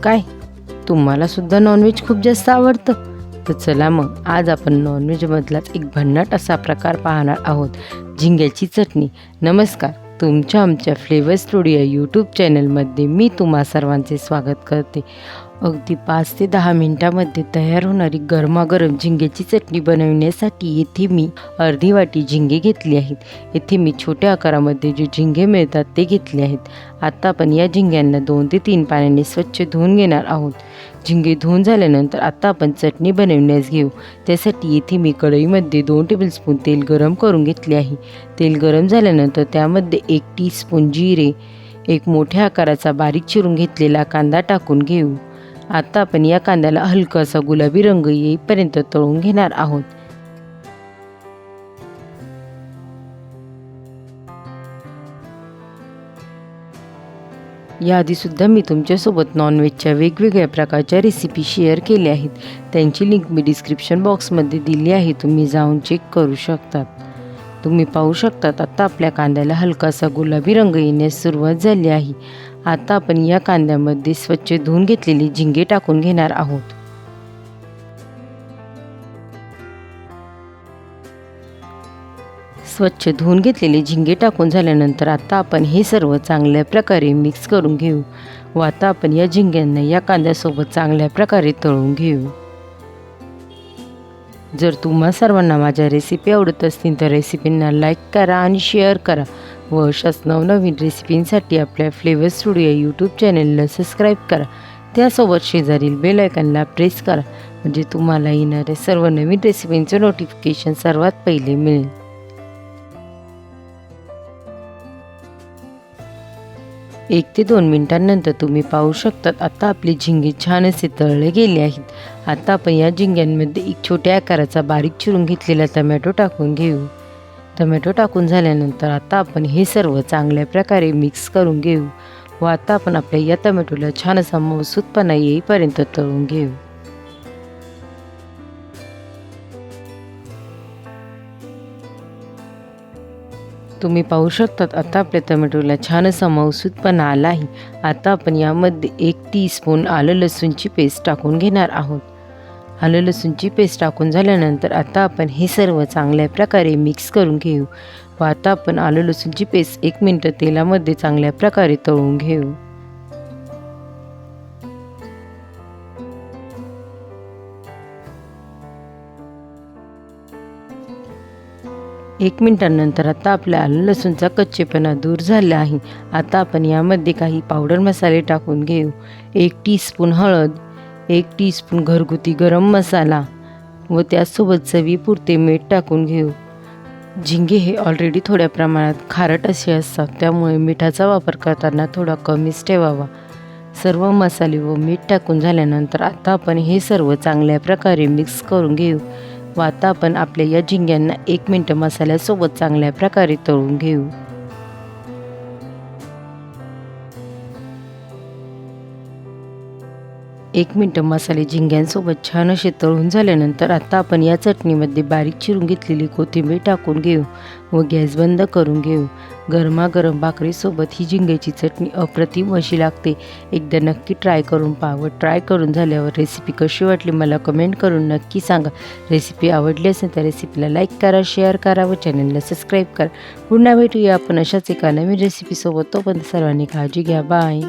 काय तुम्हाला सुद्धा नॉनव्हेज खूप जास्त आवडतं? तर चला मग आज आपण नॉनव्हेजमधलाच एक भन्नाट असा प्रकार पाहणार आहोत, झिंग्याची चटणी. नमस्कार, तुमच्या आमच्या फ्लेवर स्टुडिओ यूट्यूब चॅनलमध्ये मी तुम्हा सर्वांचे स्वागत करते. अगदी 5 ते 10 मिनिटांमध्ये तयार होणारी गरमागरम झिंग्याची चटणी बनवण्यासाठी येथे मी अर्धी वाटी झिंगे घेतले आहेत. येथे मी छोट्या आकारामध्ये जे झिंगे मिळतात ते घेतले आहेत. आता आपण या झिंग्यांना 2 ते 3 पाण्याने स्वच्छ धुवून घेणार आहोत. झिंगे धुवून झाल्यानंतर आता आपण चटणी बनवण्यास घेऊ. त्यासाठी येथे मी कढईमध्ये 2 टेबलस्पून तेल गरम करून घेतले आहे. तेल गरम झाल्यानंतर त्यामध्ये 1 टीस्पून जिरे, एक मोठ्या आकाराचा बारीक चिरून घेतलेला कांदा टाकून घेऊ. आता आपण या कांद्याला हलकासा गुलाबी रंग येईपर्यंत तळून घेणार आहोत. याआधीसुद्धा मी तुमच्यासोबत नॉनव्हेजच्या वेगवेगळ्या प्रकारच्या रेसिपी शेअर केल्या आहेत. त्यांची लिंक मी डिस्क्रिप्शन बॉक्समध्ये दिली आहे, तुम्ही जाऊन चेक करू शकतात. तुम्ही पाहू शकतात आता आपल्या कांद्याला हलकासा गुलाबी रंग येण्यास सुरुवात झाली आहे. आता आपण या कांद्यामध्ये स्वच्छ धुवून घेतलेले झिंगे टाकून घेणार आहोत. स्वच्छ धुवून घेतलेले झिंगे टाकून झाल्यानंतर आता आपण हे सर्व चांगल्या प्रकारे मिक्स करून घेऊ व आता आपण या झिंग्यांना या कांद्यासोबत चांगल्या प्रकारे तळून घेऊ. जर तुम्हा सर्वांना माझ्या रेसिपी आवडत असतील तर रेसिपींना लाईक करा आणि शेअर करा व अशाच नवनवीन रेसिपींसाठी आपल्या फ्लेवर स्टुडिओ यूट्यूब चॅनलला सबस्क्राईब करा. त्यासोबत शेजारील बेल आयकॉनला प्रेस करा, म्हणजे तुम्हाला येणाऱ्या सर्व नवीन रेसिपींचे नोटिफिकेशन सर्वात पहिले मिळेल. 1 ते 2 मिनिटांनंतर तुम्ही पाहू शकतात आता आपले झिंगे छान असे तळले गेले आहेत. आता आपण या झिंग्यांमध्ये एक छोट्या आकाराचा बारीक चिरून घेतलेला टमॅटो टाकून घेऊ. टमॅटो टाकून झाल्यानंतर आता आपण हे सर्व चांगल्या प्रकारे मिक्स करून घेऊ व आता आपण आपल्या या टमॅटोला छान असा मऊसूतपणा येईपर्यंत तळून घेऊ. तुम्ही पाहू शकतात आता आपल्या टमॅटोला छान असा मऊसूतपणा आला आहे. आता आपण यामध्ये 1 टीस्पून आलं लसूणची पेस्ट टाकून घेणार आहोत. आलं लसूणची पेस्ट टाकून झाल्यानंतर आता आपण हे सर्व चांगल्या प्रकारे मिक्स करून घेऊ व आता आपण आलं लसूणची पेस्ट 1 मिनिट तेलामध्ये चांगल्या प्रकारे तळून घेऊ. एक मिनिटांनंतर आता आपल्या आलं लसूणचा कच्चेपणा दूर झाला आहे. आता आपण यामध्ये काही पावडर मसाले टाकून घेऊ. 1 टीस्पून हळद, 1 टीस्पून घरगुती गरम मसाला व त्यासोबत चवीपुरते मीठ टाकून घेऊ. झिंगे हे ऑलरेडी थोड्या प्रमाणात खारट असे असतात, त्यामुळे मिठाचा वापर करताना थोडा कमीच ठेवावा. सर्व मसाले व मीठ टाकून झाल्यानंतर आता आपण हे सर्व चांगल्या प्रकारे मिक्स करून घेऊ व आता आपण आपल्या या झिंग्यांना 1 मिनिट मसाल्यासोबत चांगल्या प्रकारे तळून घेऊ. एक मिनिट मसाले झिंग्यांसोबत छान असे तळून झाल्यानंतर आता आपण या चटणीमध्ये बारीक चिरून घेतलेली कोथिंबीर टाकून घेऊ व गॅस बंद करून घेऊ. गरमागरम भाकरीसोबत ही झिंग्याची चटणी अप्रतिम अशी लागते. एकदा नक्की ट्राय करून पहा व ट्राय करून झाल्यावर रेसिपी कशी वाटली मला कमेंट करून नक्की सांगा. रेसिपी आवडली असेल तर रेसिपीला लाईक करा, शेअर करा व चॅनलला सबस्क्राईब करा. पुन्हा भेटूया आपण अशाच एका नवीन रेसिपीसोबत. तोपर्यंत सर्वांनी काळजी घ्या. बाय.